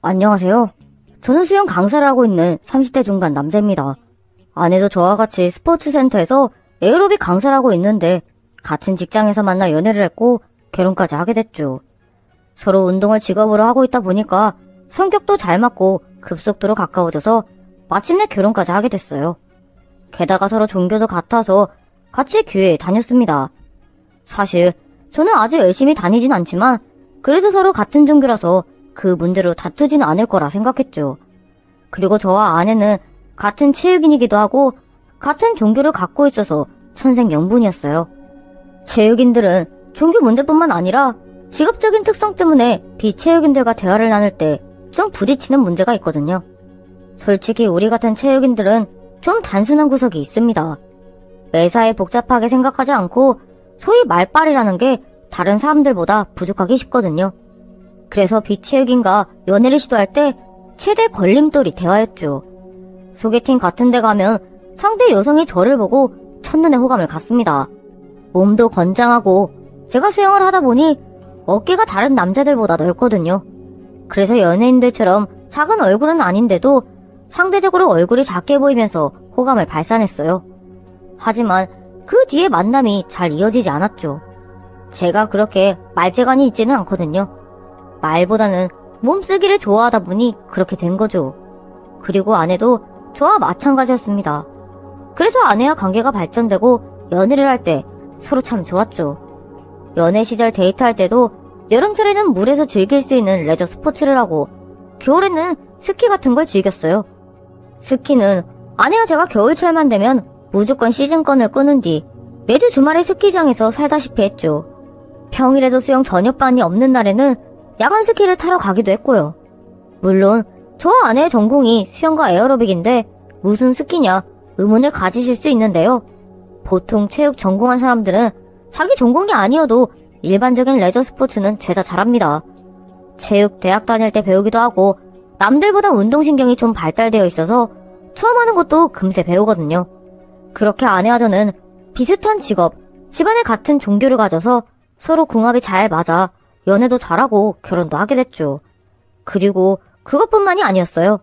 안녕하세요. 저는 수영 강사를 하고 있는 30대 중반 남자입니다. 아내도 저와 같이 스포츠 센터에서 에어로빅 강사를 하고 있는데 같은 직장에서 만나 연애를 했고 결혼까지 하게 됐죠. 서로 운동을 직업으로 하고 있다 보니까 성격도 잘 맞고 급속도로 가까워져서 마침내 결혼까지 하게 됐어요. 게다가 서로 종교도 같아서 같이 교회에 다녔습니다. 사실 저는 아주 열심히 다니진 않지만 그래도 서로 같은 종교라서 그 문제로 다투지는 않을 거라 생각했죠. 그리고 저와 아내는 같은 체육인이기도 하고 같은 종교를 갖고 있어서 천생연분이었어요. 체육인들은 종교 문제뿐만 아니라 직업적인 특성 때문에 비체육인들과 대화를 나눌 때 좀 부딪히는 문제가 있거든요. 솔직히 우리 같은 체육인들은 좀 단순한 구석이 있습니다. 매사에 복잡하게 생각하지 않고 소위 말빨이라는 게 다른 사람들보다 부족하기 쉽거든요. 그래서 비체육인과 연애를 시도할 때 최대 걸림돌이 대화였죠. 소개팅 같은 데 가면 상대 여성이 저를 보고 첫눈에 호감을 갖습니다. 몸도 건장하고 제가 수영을 하다 보니 어깨가 다른 남자들보다 넓거든요. 그래서 연예인들처럼 작은 얼굴은 아닌데도 상대적으로 얼굴이 작게 보이면서 호감을 발산했어요. 하지만 그 뒤에 만남이 잘 이어지지 않았죠. 제가 그렇게 말재간이 있지는 않거든요. 말보다는 몸쓰기를 좋아하다 보니 그렇게 된 거죠. 그리고 아내도 저와 마찬가지였습니다. 그래서 아내와 관계가 발전되고 연애를 할 때 서로 참 좋았죠. 연애 시절 데이트할 때도 여름철에는 물에서 즐길 수 있는 레저 스포츠를 하고 겨울에는 스키 같은 걸 즐겼어요. 스키는 아내와 제가 겨울철만 되면 무조건 시즌권을 끄는 뒤 매주 주말에 스키장에서 살다시피 했죠. 평일에도 수영 저녁반이 없는 날에는 야간 스키를 타러 가기도 했고요. 물론 저와 아내의 전공이 수영과 에어로빅인데 무슨 스키냐 의문을 가지실 수 있는데요. 보통 체육 전공한 사람들은 자기 전공이 아니어도 일반적인 레저 스포츠는 죄다 잘합니다. 체육 대학 다닐 때 배우기도 하고 남들보다 운동신경이 좀 발달되어 있어서 처음 하는 것도 금세 배우거든요. 그렇게 아내와 저는 비슷한 직업, 집안에 같은 종교를 가져서 서로 궁합이 잘 맞아 연애도 잘하고 결혼도 하게 됐죠. 그리고 그것뿐만이 아니었어요.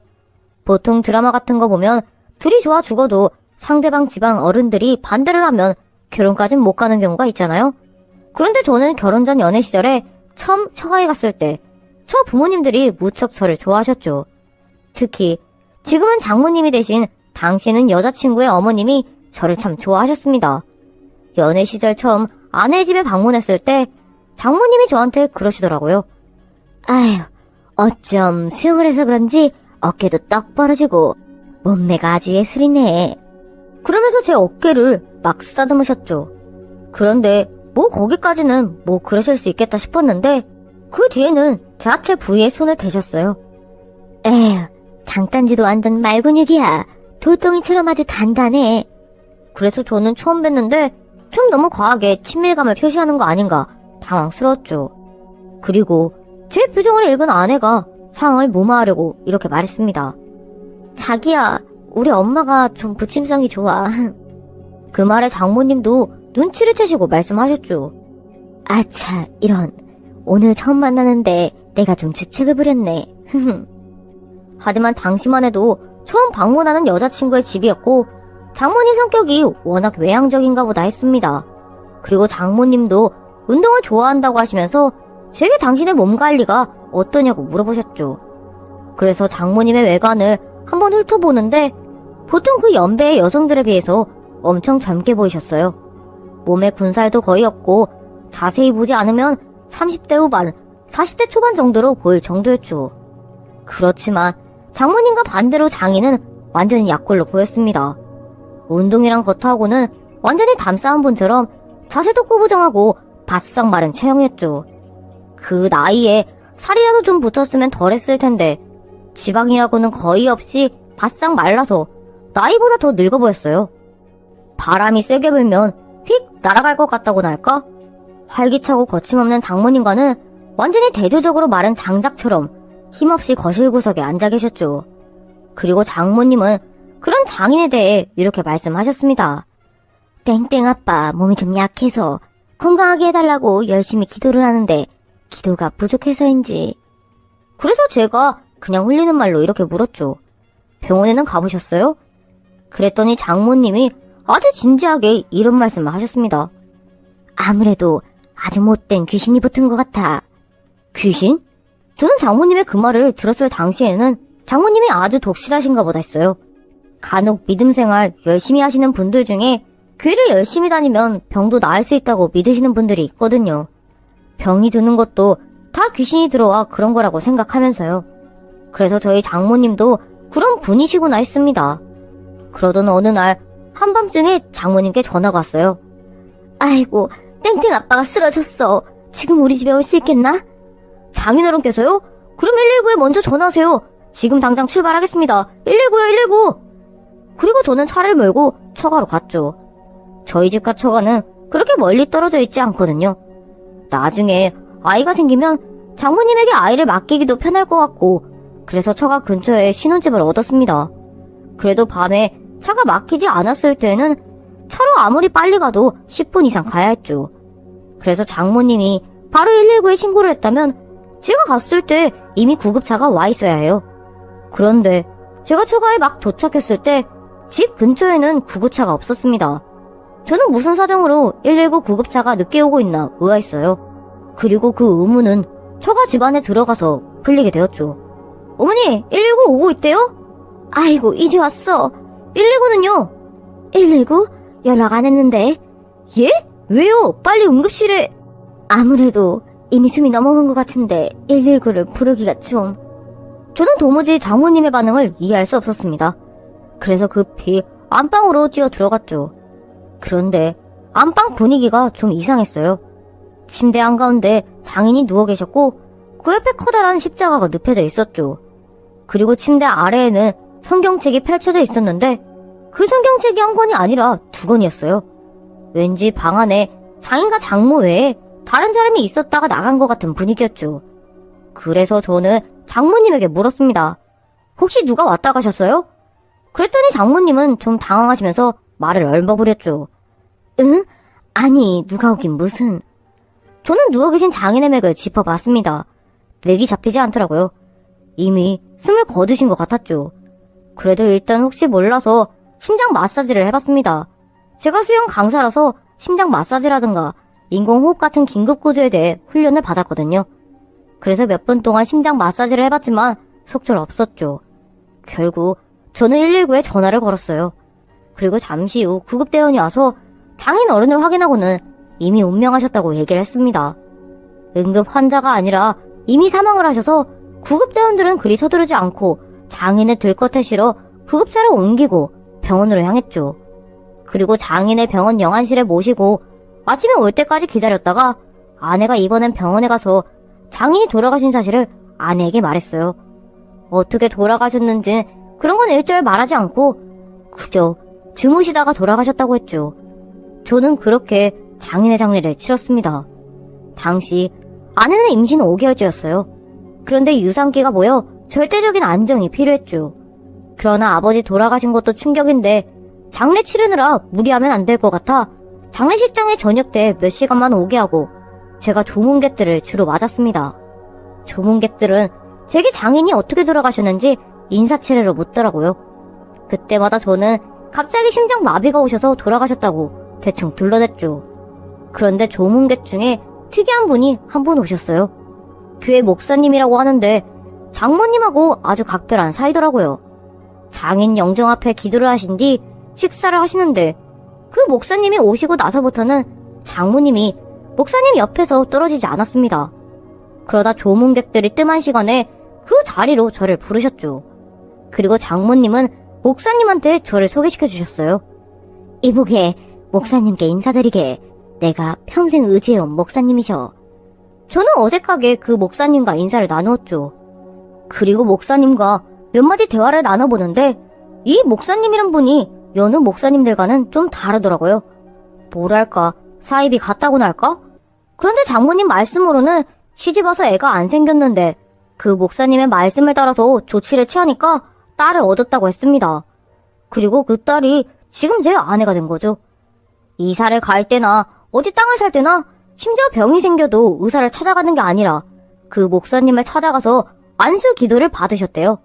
보통 드라마 같은 거 보면 둘이 좋아 죽어도 상대방 집안 어른들이 반대를 하면 결혼까진 못 가는 경우가 있잖아요. 그런데 저는 결혼 전 연애 시절에 처음 처가에 갔을 때 저 부모님들이 무척 저를 좋아하셨죠. 특히 지금은 장모님이 되신 당시는 여자친구의 어머님이 저를 참 좋아하셨습니다. 연애 시절 처음 아내 집에 방문했을 때 장모님이 저한테 그러시더라고요. 아휴, 어쩜 수영을 해서 그런지 어깨도 떡 벌어지고 몸매가 아주 예술이네. 그러면서 제 어깨를 막 쓰다듬으셨죠. 그런데 뭐 거기까지는 뭐 그러실 수 있겠다 싶었는데 그 뒤에는 제 하체 부위에 손을 대셨어요. 에휴, 장단지도 완전 말근육이야. 돌덩이처럼 아주 단단해. 그래서 저는 처음 뵀는데 좀 너무 과하게 친밀감을 표시하는 거 아닌가 당황스러웠죠. 그리고 제 표정을 읽은 아내가 상황을 무마하려고 이렇게 말했습니다. 자기야, 우리 엄마가 좀 부침성이 좋아. 그 말에 장모님도 눈치를 채시고 말씀하셨죠. 아차, 이런. 오늘 처음 만나는데 내가 좀 주책을 부렸네. 하지만 당시만 해도 처음 방문하는 여자친구의 집이었고 장모님 성격이 워낙 외향적인가 보다 했습니다. 그리고 장모님도 운동을 좋아한다고 하시면서 제게 당신의 몸 관리가 어떠냐고 물어보셨죠. 그래서 장모님의 외관을 한번 훑어보는데 보통 그 연배의 여성들에 비해서 엄청 젊게 보이셨어요. 몸에 군살도 거의 없고 자세히 보지 않으면 30대 후반, 40대 초반 정도로 보일 정도였죠. 그렇지만 장모님과 반대로 장인은 완전히 약골로 보였습니다. 운동이랑 겉하고는 완전히 담쌓은 분처럼 자세도 꾸부정하고 바싹 마른 체형이었죠. 그 나이에 살이라도 좀 붙었으면 덜했을 텐데 지방이라고는 거의 없이 바싹 말라서 나이보다 더 늙어 보였어요. 바람이 세게 불면 휙 날아갈 것 같다고나 할까? 활기차고 거침없는 장모님과는 완전히 대조적으로 마른 장작처럼 힘없이 거실 구석에 앉아 계셨죠. 그리고 장모님은 그런 장인에 대해 이렇게 말씀하셨습니다. 땡땡 아빠 몸이 좀 약해서 건강하게 해달라고 열심히 기도를 하는데 기도가 부족해서인지. 그래서 제가 그냥 흘리는 말로 이렇게 물었죠. 병원에는 가보셨어요? 그랬더니 장모님이 아주 진지하게 이런 말씀을 하셨습니다. 아무래도 아주 못된 귀신이 붙은 것 같아. 귀신? 저는 장모님의 그 말을 들었을 당시에는 장모님이 아주 독실하신가 보다 했어요. 간혹 믿음 생활 열심히 하시는 분들 중에 교회를 열심히 다니면 병도 나을 수 있다고 믿으시는 분들이 있거든요. 병이 드는 것도 다 귀신이 들어와 그런 거라고 생각하면서요. 그래서 저희 장모님도 그런 분이시구나 했습니다. 그러던 어느 날 한밤중에 장모님께 전화가 왔어요. 아이고, 땡땡 아빠가 쓰러졌어. 지금 우리 집에 올 수 있겠나? 장인어른께서요? 그럼 119에 먼저 전화하세요. 지금 당장 출발하겠습니다. 119요, 119! 그리고 저는 차를 몰고 처가로 갔죠. 저희 집과 처가는 그렇게 멀리 떨어져 있지 않거든요. 나중에 아이가 생기면 장모님에게 아이를 맡기기도 편할 것 같고, 그래서 처가 근처에 신혼집을 얻었습니다. 그래도 밤에 차가 막히지 않았을 때는 차로 아무리 빨리 가도 10분 이상 가야 했죠. 그래서 장모님이 바로 119에 신고를 했다면 제가 갔을 때 이미 구급차가 와 있어야 해요. 그런데 제가 처가에 막 도착했을 때 집 근처에는 구급차가 없었습니다. 저는 무슨 사정으로 119 구급차가 늦게 오고 있나 의아했어요. 그리고 그 의문은 처가 집 안에 들어가서 풀리게 되었죠. 어머니, 119 오고 있대요? 아이고, 이제 왔어. 119는요? 119? 연락 안 했는데. 예? 왜요? 빨리 응급실에. 아무래도 이미 숨이 넘어간 것 같은데 119를 부르기가 좀. 저는 도무지 장모님의 반응을 이해할 수 없었습니다. 그래서 급히 안방으로 뛰어 들어갔죠. 그런데 안방 분위기가 좀 이상했어요. 침대 한가운데 장인이 누워 계셨고 그 옆에 커다란 십자가가 눕혀져 있었죠. 그리고 침대 아래에는 성경책이 펼쳐져 있었는데 그 성경책이 한 권이 아니라 두 권이었어요. 왠지 방 안에 장인과 장모 외에 다른 사람이 있었다가 나간 것 같은 분위기였죠. 그래서 저는 장모님에게 물었습니다. 혹시 누가 왔다 가셨어요? 그랬더니 장모님은 좀 당황하시면서 말을 얼버무렸죠. 응? 아니, 누가 오긴 무슨. 저는 누워 계신 장인의 맥을 짚어봤습니다. 맥이 잡히지 않더라고요. 이미 숨을 거두신 것 같았죠. 그래도 일단 혹시 몰라서 심장 마사지를 해봤습니다. 제가 수영 강사라서 심장 마사지라든가 인공호흡 같은 긴급구조에 대해 훈련을 받았거든요. 그래서 몇 분 동안 심장 마사지를 해봤지만 속절 없었죠. 결국 저는 119에 전화를 걸었어요. 그리고 잠시 후 구급대원이 와서 장인 어른을 확인하고는 이미 운명하셨다고 얘기를 했습니다. 응급 환자가 아니라 이미 사망을 하셔서 구급대원들은 그리 서두르지 않고 장인을 들것에 실어 구급차를 옮기고 병원으로 향했죠. 그리고 장인을 병원 영안실에 모시고 아침에 올 때까지 기다렸다가 아내가 이번엔 병원에 가서 장인이 돌아가신 사실을 아내에게 말했어요. 어떻게 돌아가셨는지 그런 건 일절 말하지 않고 그저 주무시다가 돌아가셨다고 했죠. 저는 그렇게 장인의 장례를 치렀습니다. 당시 아내는 임신 5개월째였어요. 그런데 유산기가 모여 절대적인 안정이 필요했죠. 그러나 아버지 돌아가신 것도 충격인데 장례 치르느라 무리하면 안 될 것 같아 장례식장에 저녁 때 몇 시간만 오게 하고 제가 조문객들을 주로 맞았습니다. 조문객들은 제게 장인이 어떻게 돌아가셨는지 인사치레로 묻더라고요. 그때마다 저는 갑자기 심장 마비가 오셔서 돌아가셨다고 대충 둘러댔죠. 그런데 조문객 중에 특이한 분이 한 분 오셨어요. 교회 목사님이라고 하는데 장모님하고 아주 각별한 사이더라고요. 장인 영정 앞에 기도를 하신 뒤 식사를 하시는데 그 목사님이 오시고 나서부터는 장모님이 목사님 옆에서 떨어지지 않았습니다. 그러다 조문객들이 뜸한 시간에 그 자리로 저를 부르셨죠. 그리고 장모님은 목사님한테 저를 소개시켜 주셨어요. 이보게 목사님께 인사드리게 내가 평생 의지해온 목사님이셔. 저는 어색하게 그 목사님과 인사를 나누었죠. 그리고 목사님과 몇 마디 대화를 나눠보는데 이 목사님이란 분이 여느 목사님들과는 좀 다르더라고요. 뭐랄까 사입이 같다고나 할까? 그런데 장모님 말씀으로는 시집와서 애가 안 생겼는데 그 목사님의 말씀을 따라서 조치를 취하니까 딸을 얻었다고 했습니다. 그리고 그 딸이 지금 제 아내가 된 거죠. 이사를 갈 때나 어디 땅을 살 때나 심지어 병이 생겨도 의사를 찾아가는 게 아니라 그 목사님을 찾아가서 안수 기도를 받으셨대요.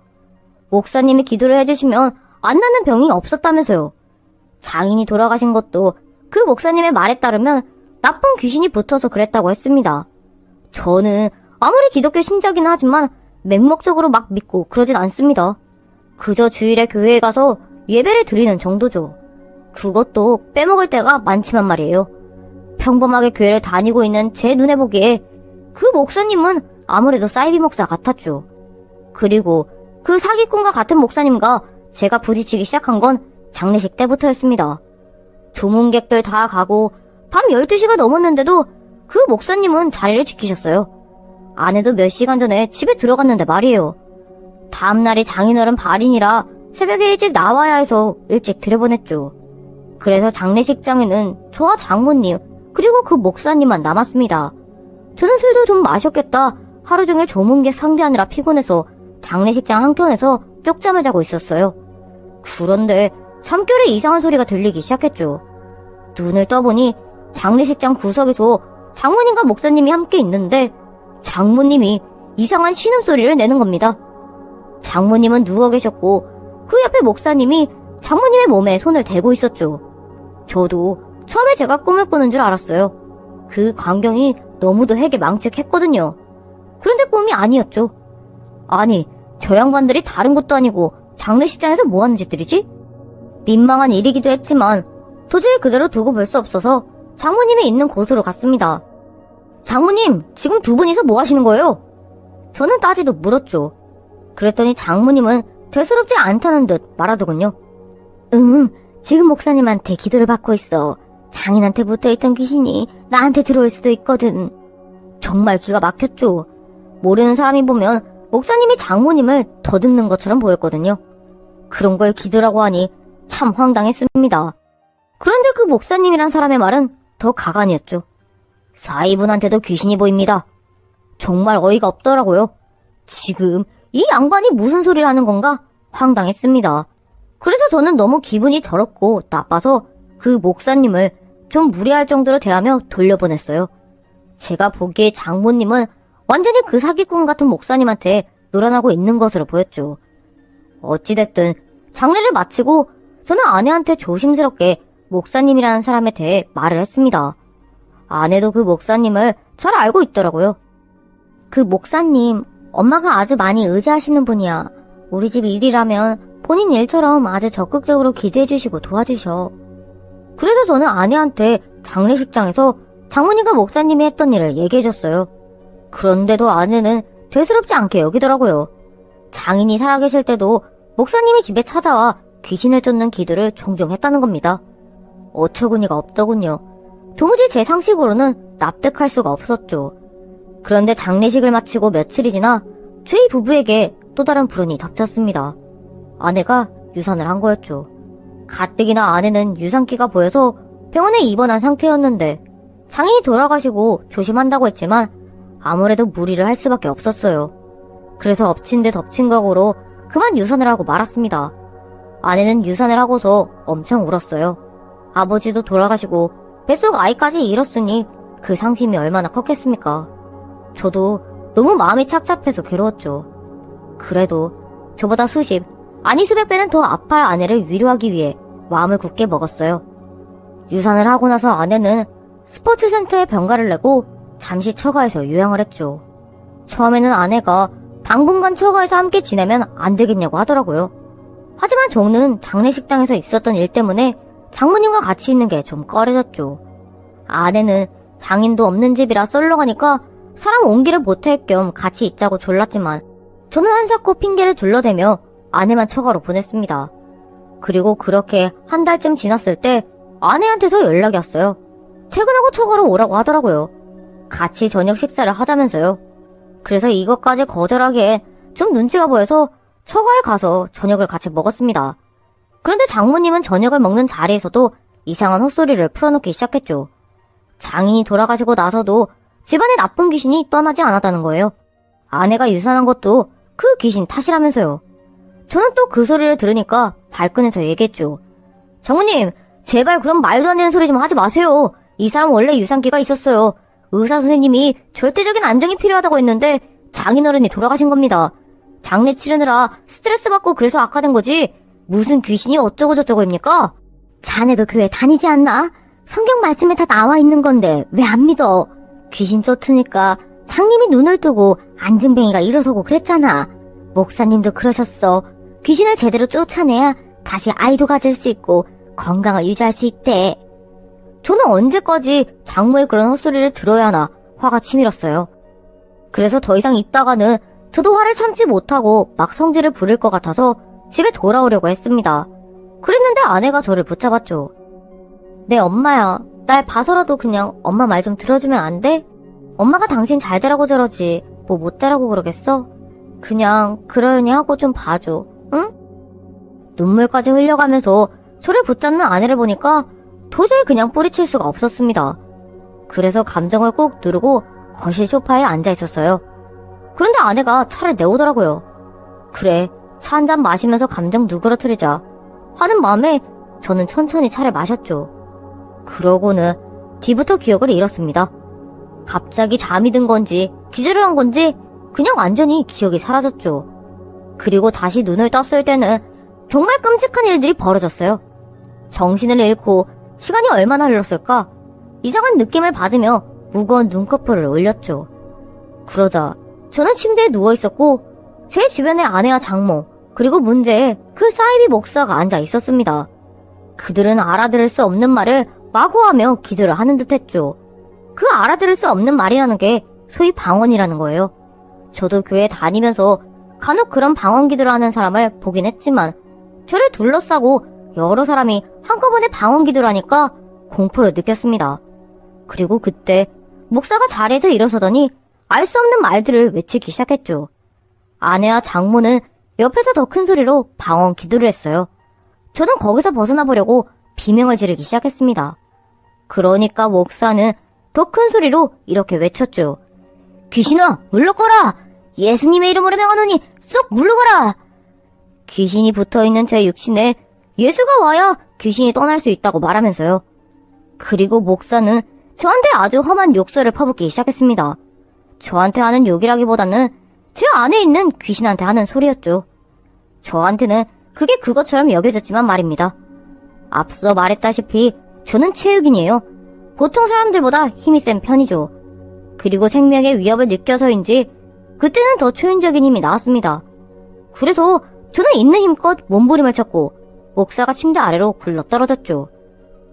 목사님이 기도를 해주시면 안 낫는 병이 없었다면서요. 장인이 돌아가신 것도 그 목사님의 말에 따르면 나쁜 귀신이 붙어서 그랬다고 했습니다. 저는 아무리 기독교 신자긴 하지만 맹목적으로 막 믿고 그러진 않습니다. 그저 주일에 교회에 가서 예배를 드리는 정도죠. 그것도 빼먹을 때가 많지만 말이에요. 평범하게 교회를 다니고 있는 제 눈에 보기에 그 목사님은 아무래도 사이비 목사 같았죠. 그리고 그 사기꾼과 같은 목사님과 제가 부딪히기 시작한 건 장례식 때부터였습니다. 조문객들 다 가고 밤 12시가 넘었는데도 그 목사님은 자리를 지키셨어요. 아내도 몇 시간 전에 집에 들어갔는데 말이에요. 다음날이 장인어른 발인이라 새벽에 일찍 나와야 해서 일찍 들여보냈죠. 그래서 장례식장에는 저와 장모님 그리고 그 목사님만 남았습니다. 저는 술도 좀 마셨겠다 하루 종일 조문객 상대하느라 피곤해서 장례식장 한켠에서 쪽잠을 자고 있었어요. 그런데 잠결에 이상한 소리가 들리기 시작했죠. 눈을 떠보니 장례식장 구석에서 장모님과 목사님이 함께 있는데 장모님이 이상한 신음소리를 내는 겁니다. 장모님은 누워 계셨고 그 옆에 목사님이 장모님의 몸에 손을 대고 있었죠. 저도 처음에 제가 꿈을 꾸는 줄 알았어요. 그 광경이 너무도 해게 망측했거든요. 그런데 꿈이 아니었죠. 아니, 저 양반들이 다른 것도 아니고 장례식장에서 뭐 하는 짓들이지? 민망한 일이기도 했지만 도저히 그대로 두고 볼 수 없어서 장모님이 있는 곳으로 갔습니다. 장모님, 지금 두 분이서 뭐 하시는 거예요? 저는 따지도 물었죠. 그랬더니 장모님은 대수롭지 않다는 듯 말하더군요. 응, 지금 목사님한테 기도를 받고 있어. 장인한테 붙어있던 귀신이 나한테 들어올 수도 있거든. 정말 기가 막혔죠. 모르는 사람이 보면 목사님이 장모님을 더듬는 것처럼 보였거든요. 그런 걸 기도라고 하니 참 황당했습니다. 그런데 그 목사님이란 사람의 말은 더 가관이었죠. 사이분한테도 귀신이 보입니다. 정말 어이가 없더라고요. 지금 이 양반이 무슨 소리를 하는 건가 황당했습니다. 그래서 저는 너무 기분이 더럽고 나빠서 그 목사님을 좀 무례할 정도로 대하며 돌려보냈어요. 제가 보기에 장모님은 완전히 그 사기꾼 같은 목사님한테 놀아나고 있는 것으로 보였죠. 어찌됐든 장례를 마치고 저는 아내한테 조심스럽게 목사님이라는 사람에 대해 말을 했습니다. 아내도 그 목사님을 잘 알고 있더라고요. 그 목사님, 엄마가 아주 많이 의지하시는 분이야. 우리 집 일이라면 본인 일처럼 아주 적극적으로 기대해주시고 도와주셔. 그래서 저는 아내한테 장례식장에서 장모님과 목사님이 했던 일을 얘기해줬어요. 그런데도 아내는 대수롭지 않게 여기더라고요. 장인이 살아계실 때도 목사님이 집에 찾아와 귀신을 쫓는 기도를 종종 했다는 겁니다. 어처구니가 없더군요. 도무지 제 상식으로는 납득할 수가 없었죠. 그런데 장례식을 마치고 며칠이 지나 저희 부부에게 또 다른 불운이 덮쳤습니다. 아내가 유산을 한 거였죠. 가뜩이나 아내는 유산기가 보여서 병원에 입원한 상태였는데 장인이 돌아가시고 조심한다고 했지만 아무래도 무리를 할 수밖에 없었어요. 그래서 엎친 데 덮친 격으로 그만 유산을 하고 말았습니다. 아내는 유산을 하고서 엄청 울었어요. 아버지도 돌아가시고 뱃속 아이까지 잃었으니 그 상심이 얼마나 컸겠습니까? 저도 너무 마음이 착잡해서 괴로웠죠. 그래도 저보다 수십, 아니 수백 배는 더 아파할 아내를 위로하기 위해 마음을 굳게 먹었어요. 유산을 하고 나서 아내는 스포츠센터에 병가를 내고 잠시 처가에서 요양을 했죠. 처음에는 아내가 당분간 처가에서 함께 지내면 안 되겠냐고 하더라고요. 하지만 저는 장례식장에서 있었던 일 때문에 장모님과 같이 있는 게 좀 꺼려졌죠. 아내는 장인도 없는 집이라 썰렁하니까 사람 옮기를 못할 겸 같이 있자고 졸랐지만 저는 한사코 핑계를 둘러대며 아내만 처가로 보냈습니다. 그리고 그렇게 한 달쯤 지났을 때 아내한테서 연락이 왔어요. 퇴근하고 처가로 오라고 하더라고요. 같이 저녁 식사를 하자면서요. 그래서 이것까지 거절하기엔 좀 눈치가 보여서 처가에 가서 저녁을 같이 먹었습니다. 그런데 장모님은 저녁을 먹는 자리에서도 이상한 헛소리를 풀어놓기 시작했죠. 장인이 돌아가시고 나서도 집안에 나쁜 귀신이 떠나지 않았다는 거예요. 아내가 유산한 것도 그 귀신 탓이라면서요. 저는 또 그 소리를 들으니까 발끈해서 얘기했죠. 장모님, 제발 그런 말도 안 되는 소리 좀 하지 마세요. 이 사람 원래 유산기가 있었어요. 의사 선생님이 절대적인 안정이 필요하다고 했는데 장인어른이 돌아가신 겁니다. 장례 치르느라 스트레스 받고 그래서 악화된 거지. 무슨 귀신이 어쩌고저쩌고입니까? 자네도 교회 다니지 않나? 성경 말씀에 다 나와 있는 건데 왜 안 믿어? 귀신 쫓으니까 장님이 눈을 뜨고 안진뱅이가 일어서고 그랬잖아. 목사님도 그러셨어. 귀신을 제대로 쫓아내야 다시 아이도 가질 수 있고 건강을 유지할 수 있대. 저는 언제까지 장모의 그런 헛소리를 들어야 하나 화가 치밀었어요. 그래서 더 이상 있다가는 저도 화를 참지 못하고 막 성질을 부릴 것 같아서 집에 돌아오려고 했습니다. 그랬는데 아내가 저를 붙잡았죠. 네, 엄마야. 날 봐서라도 그냥 엄마 말 좀 들어주면 안 돼? 엄마가 당신 잘 되라고 저러지 뭐 못 되라고 그러겠어? 그냥 그러려니 하고 좀 봐줘. 응? 눈물까지 흘려가면서 저를 붙잡는 아내를 보니까 도저히 그냥 뿌리칠 수가 없었습니다. 그래서 감정을 꾹 누르고 거실 소파에 앉아 있었어요. 그런데 아내가 차를 내오더라고요. 그래, 차 한 잔 마시면서 감정 누그러뜨리자 하는 마음에 저는 천천히 차를 마셨죠. 그러고는 뒤부터 기억을 잃었습니다. 갑자기 잠이 든 건지 기절을 한 건지 그냥 완전히 기억이 사라졌죠. 그리고 다시 눈을 떴을 때는 정말 끔찍한 일들이 벌어졌어요. 정신을 잃고 시간이 얼마나 흘렀을까? 이상한 느낌을 받으며 무거운 눈꺼풀을 올렸죠. 그러자 저는 침대에 누워있었고 제 주변에 아내와 장모 그리고 문제에 그 사이비 목사가 앉아 있었습니다. 그들은 알아들을 수 없는 말을 마구하며 기도를 하는 듯했죠. 그 알아들을 수 없는 말이라는 게 소위 방언이라는 거예요. 저도 교회 다니면서 간혹 그런 방언 기도를 하는 사람을 보긴 했지만 저를 둘러싸고 여러 사람이 한꺼번에 방언 기도를 하니까 공포를 느꼈습니다. 그리고 그때 목사가 자리에서 일어서더니 알 수 없는 말들을 외치기 시작했죠. 아내와 장모는 옆에서 더 큰 소리로 방언 기도를 했어요. 저는 거기서 벗어나 보려고 비명을 지르기 시작했습니다. 그러니까 목사는 더 큰 소리로 이렇게 외쳤죠. 귀신아, 물러거라! 예수님의 이름으로 명하노니 쏙 물러가라! 귀신이 붙어있는 제 육신에 예수가 와야 귀신이 떠날 수 있다고 말하면서요. 그리고 목사는 저한테 아주 험한 욕설을 퍼붓기 시작했습니다. 저한테 하는 욕이라기보다는 제 안에 있는 귀신한테 하는 소리였죠. 저한테는 그게 그것처럼 여겨졌지만 말입니다. 앞서 말했다시피 저는 체육인이에요. 보통 사람들보다 힘이 센 편이죠. 그리고 생명의 위협을 느껴서인지 그때는 더 초인적인 힘이 나왔습니다. 그래서 저는 있는 힘껏 몸부림을 쳤고 목사가 침대 아래로 굴러떨어졌죠.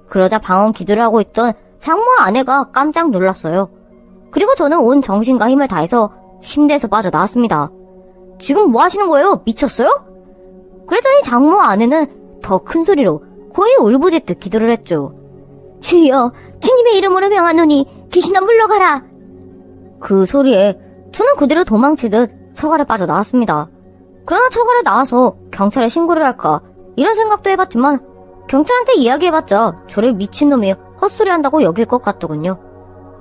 그러자 방언 기도를 하고 있던 장모와 아내가 깜짝 놀랐어요. 그리고 저는 온 정신과 힘을 다해서 침대에서 빠져나왔습니다. 지금 뭐 하시는 거예요? 미쳤어요? 그랬더니 장모와 아내는 더 큰 소리로 거의 울부짖듯 기도를 했죠. 주여, 주님의 이름으로 명하노니 귀신아 물러가라. 그 소리에 저는 그대로 도망치듯 처가를 빠져나왔습니다. 그러나 처가를 나와서 경찰에 신고를 할까 이런 생각도 해봤지만 경찰한테 이야기해봤자 저를 미친놈이 헛소리한다고 여길 것 같더군요.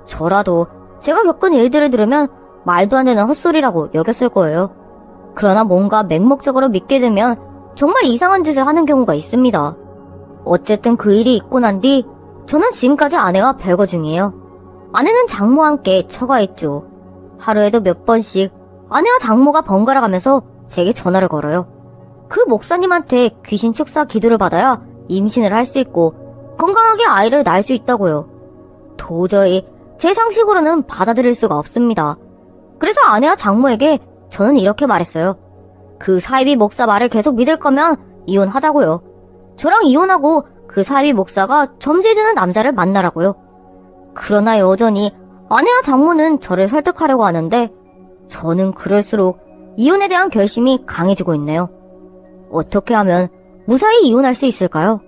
저라도 제가 겪은 일들을 들으면 말도 안 되는 헛소리라고 여겼을 거예요. 그러나 뭔가 맹목적으로 믿게 되면 정말 이상한 짓을 하는 경우가 있습니다. 어쨌든 그 일이 있고 난 뒤 저는 지금까지 아내와 별거 중이에요. 아내는 장모와 함께 처가에 있죠. 하루에도 몇 번씩 아내와 장모가 번갈아 가면서 제게 전화를 걸어요. 그 목사님한테 귀신 축사 기도를 받아야 임신을 할 수 있고 건강하게 아이를 낳을 수 있다고요. 도저히 제 상식으로는 받아들일 수가 없습니다. 그래서 아내와 장모에게 저는 이렇게 말했어요. 그 사이비 목사 말을 계속 믿을 거면 이혼하자고요. 저랑 이혼하고 그 사이비 목사가 점지해주는 남자를 만나라고요. 그러나 여전히 아내와 장모는 저를 설득하려고 하는데 저는 그럴수록 이혼에 대한 결심이 강해지고 있네요. 어떻게 하면 무사히 이혼할 수 있을까요?